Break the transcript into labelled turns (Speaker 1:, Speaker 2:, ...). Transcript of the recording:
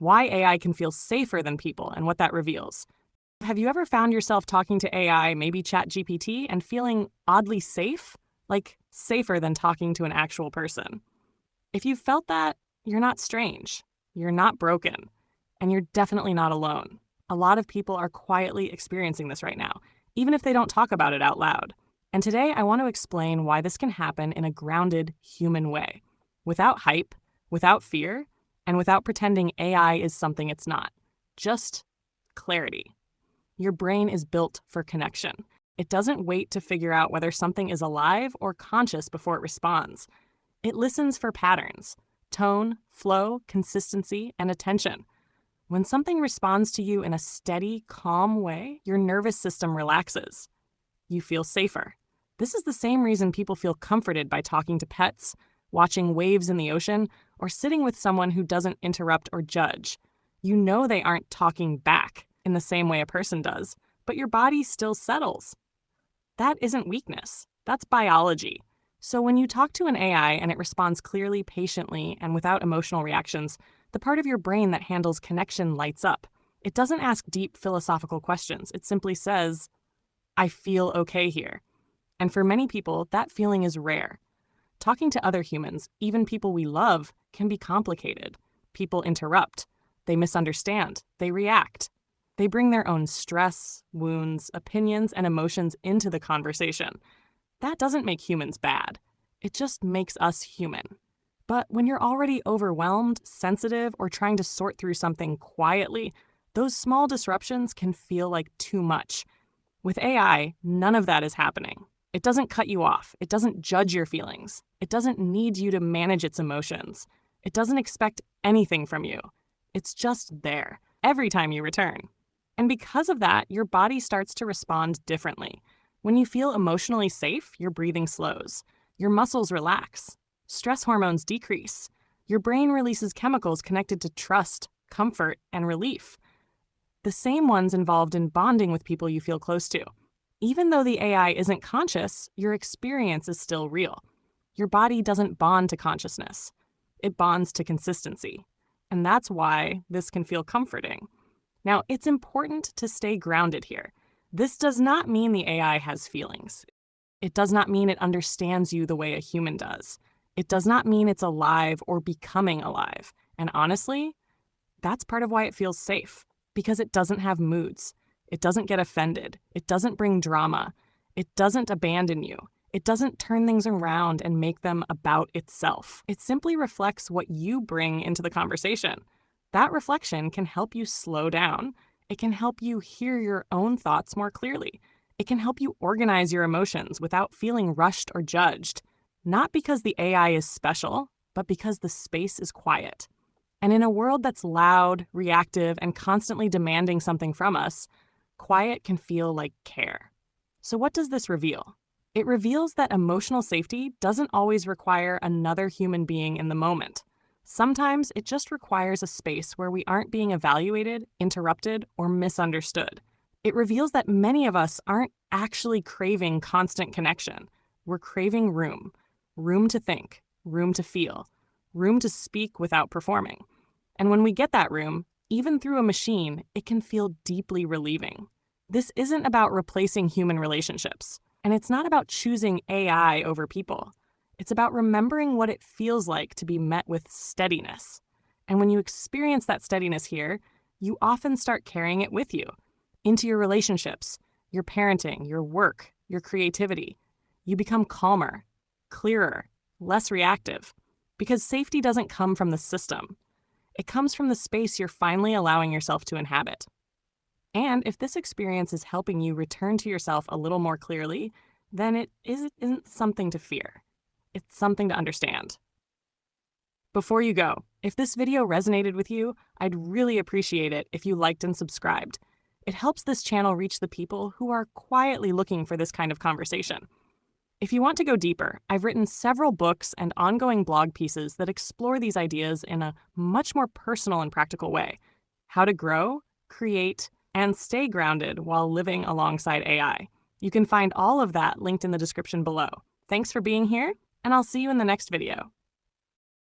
Speaker 1: why AI can feel safer than people and what that reveals. Have you ever found yourself talking to AI, maybe ChatGPT, and feeling oddly safe? Like safer than talking to an actual person? If you've felt that, you're not strange. You're not broken. And you're definitely not alone. A lot of people are quietly experiencing this right now, even if they don't talk about it out loud. And today I want to explain why this can happen in a grounded, human way, without hype, without fear, and without pretending AI is something it's not. Just clarity. Your brain is built for connection. It doesn't wait to figure out whether something is alive or conscious before it responds. It listens for patterns, tone, flow, consistency, and attention. When something responds to you in a steady, calm way, your nervous system relaxes. You feel safer. This is the same reason people feel comforted by talking to pets, watching waves in the ocean, or sitting with someone who doesn't interrupt or judge. You know they aren't talking back in the same way a person does, but your body still settles. That isn't weakness. That's biology. So when you talk to an AI and it responds clearly, patiently, and without emotional reactions, the part of your brain that handles connection lights up. It doesn't ask deep philosophical questions. It simply says, I feel okay here. And for many people, that feeling is rare. Talking to other humans, even people we love, can be complicated. People interrupt. They misunderstand. They react. They bring their own stress, wounds, opinions, and emotions into the conversation. That doesn't make humans bad. It just makes us human. But when you're already overwhelmed, sensitive, or trying to sort through something quietly, those small disruptions can feel like too much. With AI, none of that is happening. It doesn't cut you off. It doesn't judge your feelings. It doesn't need you to manage its emotions. It doesn't expect anything from you. It's just there, every time you return. And because of that, your body starts to respond differently. When you feel emotionally safe, your breathing slows. Your muscles relax. Stress hormones decrease. Your brain releases chemicals connected to trust, comfort, and relief. The same ones involved in bonding with people you feel close to. Even though the AI isn't conscious, your experience is still real. Your body doesn't bond to consciousness. It bonds to consistency. And that's why this can feel comforting. Now, it's important to stay grounded here. This does not mean the AI has feelings. It does not mean it understands you the way a human does. It does not mean it's alive or becoming alive. And honestly, that's part of why it feels safe, because it doesn't have moods. It doesn't get offended. It doesn't bring drama. It doesn't abandon you. It doesn't turn things around and make them about itself. It simply reflects what you bring into the conversation. That reflection can help you slow down. It can help you hear your own thoughts more clearly. It can help you organize your emotions without feeling rushed or judged. Not because the AI is special, but because the space is quiet. And in a world that's loud, reactive, and constantly demanding something from us, quiet can feel like care. So what does this reveal? It reveals that emotional safety doesn't always require another human being in the moment. Sometimes it just requires a space where we aren't being evaluated, interrupted, or misunderstood. It reveals that many of us aren't actually craving constant connection. We're craving room. Room to think, room to feel, room to speak without performing. And when we get that room, even through a machine, it can feel deeply relieving. This isn't about replacing human relationships, and it's not about choosing AI over people. It's about remembering what it feels like to be met with steadiness. And when you experience that steadiness here, you often start carrying it with you into your relationships, your parenting, your work, your creativity. You become calmer, clearer, less reactive, because safety doesn't come from the system. It comes from the space you're finally allowing yourself to inhabit. And if this experience is helping you return to yourself a little more clearly, then it isn't something to fear. It's something to understand. Before you go, if this video resonated with you, I'd really appreciate it if you liked and subscribed. It helps this channel reach the people who are quietly looking for this kind of conversation. If you want to go deeper, I've written several books and ongoing blog pieces that explore these ideas in a much more personal and practical way. How to grow, create, and stay grounded while living alongside AI. You can find all of that linked in the description below. Thanks for being here, and I'll see you in the next video.